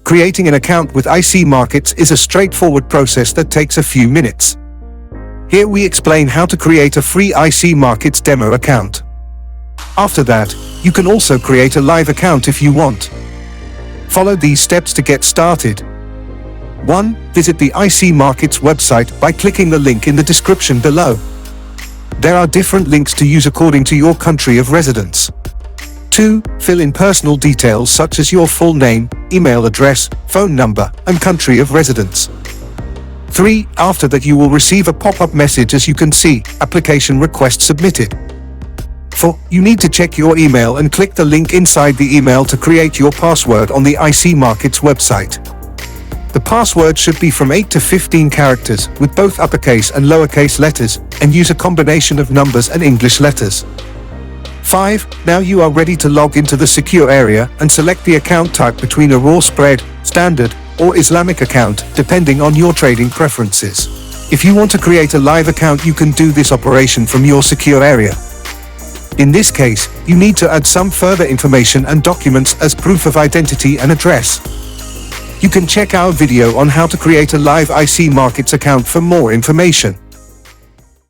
Creating an account with ICMarkets is a straightforward process that takes a few minutes. Here we explain how to create a free ICMarkets demo account. After that, you can also create a live account if you want. Follow these steps to get started. 1. Visit the ICMarkets website by clicking the link in the description below. There are different links to use according to your country of residence. 2. Fill in personal details such as your full name, email address, phone number, and country of residence. 3. After that you will receive a pop-up message as you can see, application request submitted. 4. You need to check your email and click the link inside the email to create your password on the ICMarkets website. The password should be from 8 to 15 characters, with both uppercase and lowercase letters, and use a combination of numbers and English letters. 5. Now you are ready to log into the secure area and select the account type between a raw spread, standard, or Islamic account, depending on your trading preferences. If you want to create a live account, you can do this operation from your secure area. In this case, you need to add some further information and documents as proof of identity and address. You can check our video on how to create a live ICMarkets account for more information.